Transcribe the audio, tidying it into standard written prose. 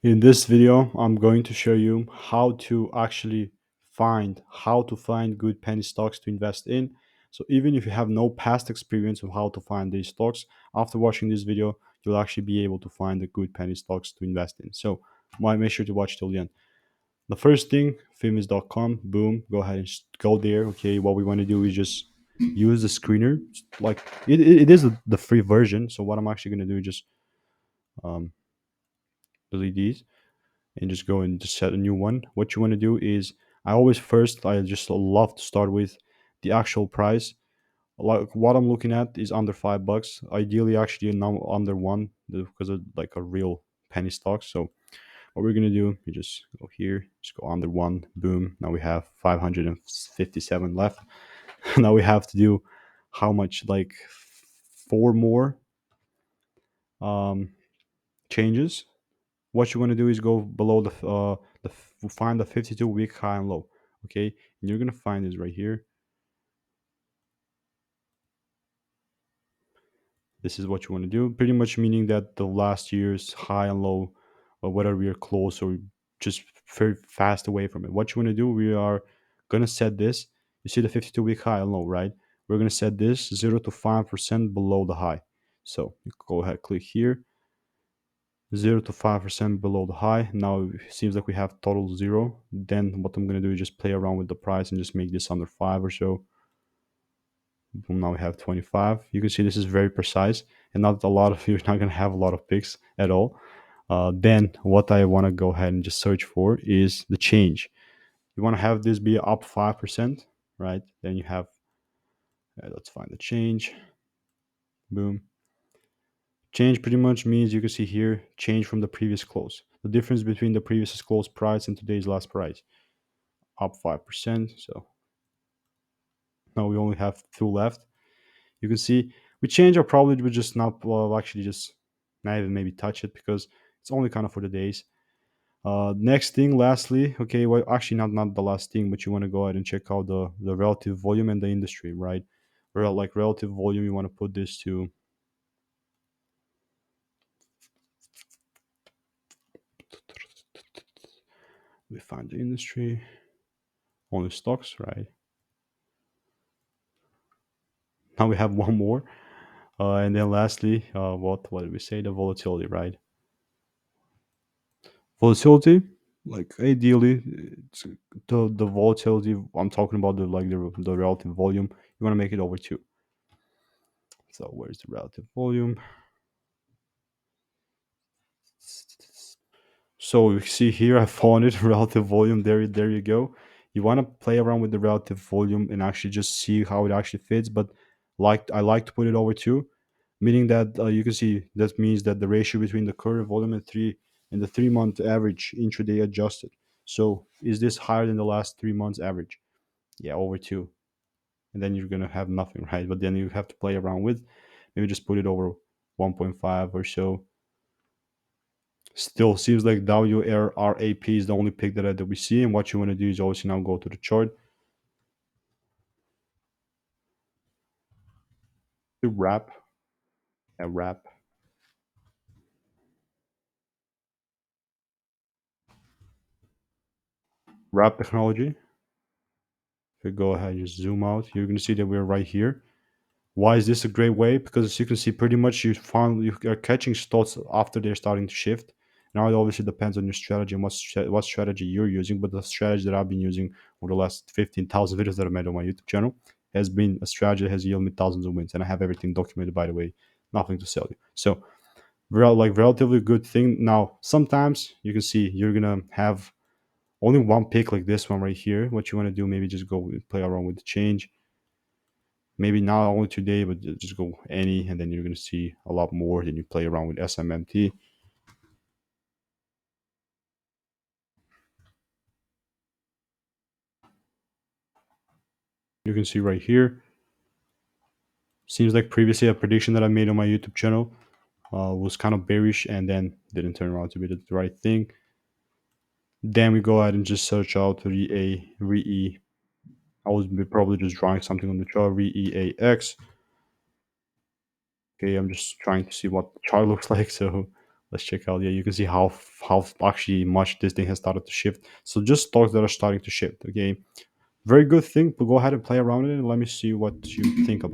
In this video, I'm going to show you how to find good penny stocks to invest in. So even if you have no past experience of how to find these stocks, after watching this video, you'll actually be able to find the good penny stocks to invest in. So make sure to watch till the end. The first thing, famous.com, boom, go ahead and go there. Okay, what we want to do is just use the screener. Like it is the free version. So what I'm actually going to do is just um, delete these and just go and just set a new one. What you want to do is I just love to start with the actual price. Like what I'm looking at is under $5. Ideally, actually now under one because of like a real penny stock. So what we're gonna do, you just go here, just go under one, boom. Now we have 557 left. Now we have to do how much? Like four more um, changes. What you want to do is go below find the 52-week high and low. Okay, and you're gonna find this right here. This is what you want to do, pretty much meaning that the last year's high and low, or whether we are close or just very fast away from it. What you want to do, we are gonna set this. You see the 52-week high and low, right? We're gonna set this 0 to 5% below the high. So you go ahead, click here, 0 to 5% below the high. Now it seems like we have total zero. Then what I'm gonna do is just play around with the price and just make this under five or so. Boom, now we have 25. You can see this is very precise, and not a lot of you're not gonna have a lot of picks at all. Then what I want to go ahead and just search for is the change. You want to have this be up 5%, right? Then you have let's find the change. Boom. Change pretty much means you can see here change from the previous close. The difference between the previous close price and today's last price. Up 5%. So now we only have two left. You can see we change our probably would just not actually just not even maybe touch it because it's only kind of for the days. Next thing, lastly, okay, well actually not the last thing, but you want to go ahead and check out the relative volume and the industry, right? Like relative volume, you want to put this to we find the industry, only stocks, right? Now we have one more. And then lastly, what did we say? The volatility, right? Volatility, like ideally, it's the volatility. I'm talking about the relative volume. You want to make it over two. So where's the relative volume? So you see here, I found it relative volume. There you go. You want to play around with the relative volume and actually just see how it actually fits. But I like to put it over two, meaning that you can see that means that the ratio between the current volume and the 3 month average intraday adjusted. So is this higher than the last 3 months average? Yeah, over two, and then you're gonna have nothing, right? But then you have to play around with maybe just put it over 1.5 or so. Still seems like WRAP is the only pick that we see. And what you want to do is obviously now go to the chart to wrap and wrap technology. If we go ahead and just zoom out, you're going to see that we're right here. Why is this a great way? Because as you can see, pretty much you are catching stocks after they're starting to shift. Now it obviously depends on your strategy and what strategy you're using. But the strategy that I've been using over the last 15,000 videos that I made on my YouTube channel has been a strategy that has yielded me thousands of wins, and I have everything documented. By the way, nothing to sell you. So relatively good thing. Now sometimes you can see you're gonna have only one pick like this one right here. What you want to do, maybe just go play around with the change. Maybe not only today, but just go any, and then you're gonna see a lot more. Then you play around with SMMT. You can see right here. Seems like previously a prediction that I made on my YouTube channel was kind of bearish, and then didn't turn around to be the right thing. Then we go ahead and just search out RE. I was probably just drawing something on the chart. REAX. Okay, I'm just trying to see what the chart looks like. So Let's check out. Yeah, you can see how actually much this thing has started to shift. So just stocks that are starting to shift. Okay, very good thing. But go ahead and play around with it and let me see what you think about it.